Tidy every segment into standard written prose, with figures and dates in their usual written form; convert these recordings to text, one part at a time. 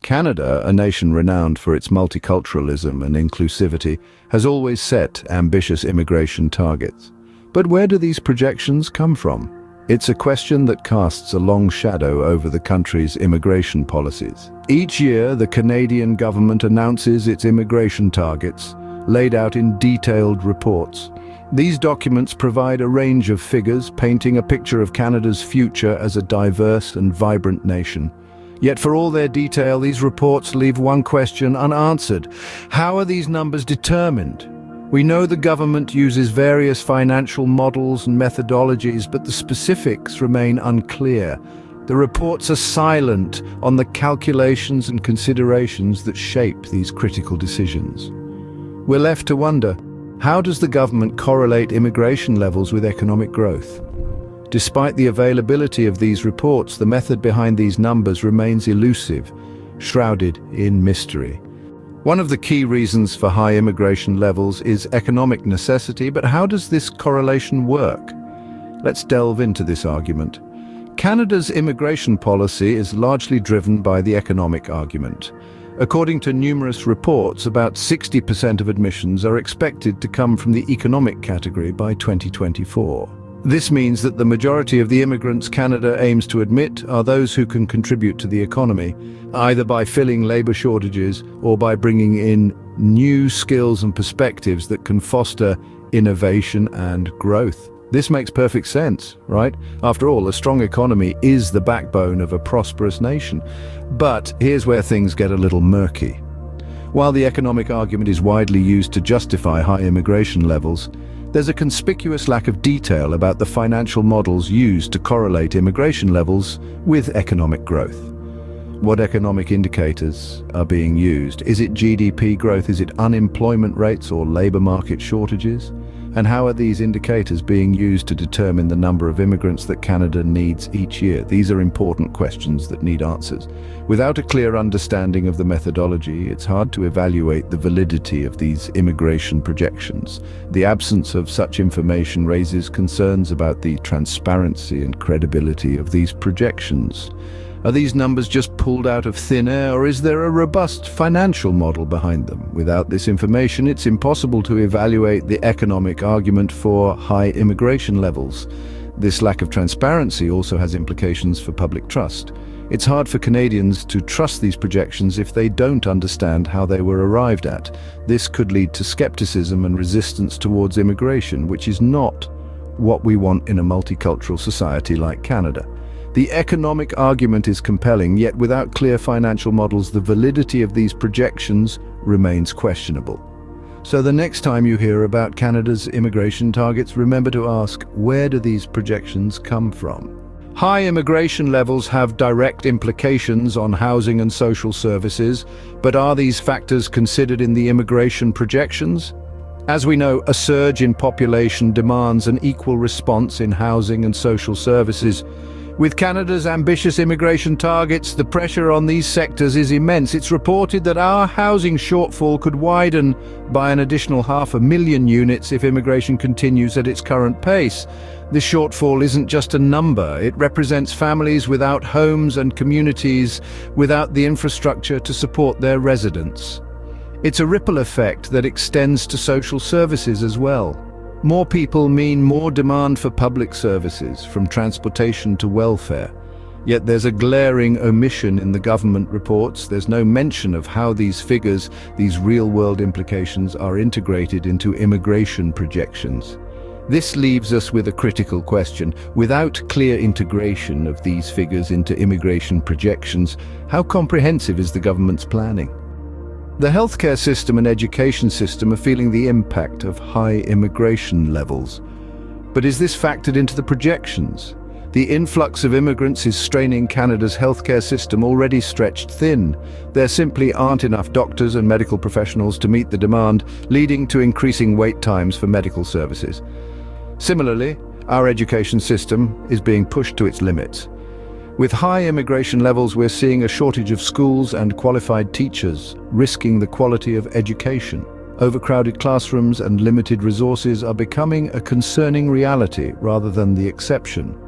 Canada, a nation renowned for its multiculturalism and inclusivity, has always set ambitious immigration targets. But where do these projections come from? It's a question that casts a long shadow over the country's immigration policies. Each year, the Canadian government announces its immigration targets, laid out in detailed reports. These documents provide a range of figures, painting a picture of Canada's future as a diverse and vibrant nation. Yet for all their detail, these reports leave one question unanswered. How are these numbers determined? We know the government uses various financial models and methodologies, but the specifics remain unclear. The reports are silent on the calculations and considerations that shape these critical decisions. We're left to wonder, how does the government correlate immigration levels with economic growth? Despite the availability of these reports, the method behind these numbers remains elusive, shrouded in mystery. One of the key reasons for high immigration levels is economic necessity, but how does this correlation work? Let's delve into this argument. Canada's immigration policy is largely driven by the economic argument. According to numerous reports, about 60% of admissions are expected to come from the economic category by 2024. This means that the majority of the immigrants Canada aims to admit are those who can contribute to the economy, either by filling labor shortages or by bringing in new skills and perspectives that can foster innovation and growth. This makes perfect sense, right? After all, a strong economy is the backbone of a prosperous nation. But here's where things get a little murky. While the economic argument is widely used to justify high immigration levels, there's a conspicuous lack of detail about the financial models used to correlate immigration levels with economic growth. What economic indicators are being used? Is it GDP growth? Is it unemployment rates or labor market shortages? And how are these indicators being used to determine the number of immigrants that Canada needs each year? These are important questions that need answers. Without a clear understanding of the methodology, it's hard to evaluate the validity of these immigration projections. The absence of such information raises concerns about the transparency and credibility of these projections. Are these numbers just pulled out of thin air, or is there a robust financial model behind them? Without this information, it's impossible to evaluate the economic argument for high immigration levels. This lack of transparency also has implications for public trust. It's hard for Canadians to trust these projections if they don't understand how they were arrived at. This could lead to skepticism and resistance towards immigration, which is not what we want in a multicultural society like Canada. The economic argument is compelling, yet without clear financial models, the validity of these projections remains questionable. So the next time you hear about Canada's immigration targets, remember to ask, where do these projections come from? High immigration levels have direct implications on housing and social services, but are these factors considered in the immigration projections? As we know, a surge in population demands an equal response in housing and social services. With Canada's ambitious immigration targets, the pressure on these sectors is immense. It's reported that our housing shortfall could widen by an additional 500,000 units if immigration continues at its current pace. This shortfall isn't just a number. It represents families without homes and communities without the infrastructure to support their residents. It's a ripple effect that extends to social services as well. More people mean more demand for public services, from transportation to welfare. Yet there's a glaring omission in the government reports. There's no mention of how these figures, these real-world implications, are integrated into immigration projections. This leaves us with a critical question. Without clear integration of these figures into immigration projections, how comprehensive is the government's planning? The healthcare system and education system are feeling the impact of high immigration levels. But is this factored into the projections? The influx of immigrants is straining Canada's healthcare system, already stretched thin. There simply aren't enough doctors and medical professionals to meet the demand, leading to increasing wait times for medical services. Similarly, our education system is being pushed to its limits. With high immigration levels, we're seeing a shortage of schools and qualified teachers, risking the quality of education. Overcrowded classrooms and limited resources are becoming a concerning reality rather than the exception.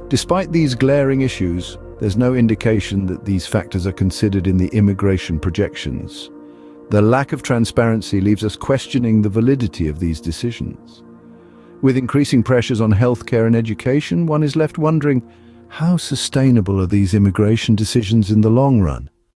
Despite these glaring issues, There's no indication that these factors are considered in the immigration projections. The lack of transparency leaves us questioning the validity of these decisions. With increasing pressures on healthcare and education, one is left wondering, how sustainable are these immigration decisions in the long run?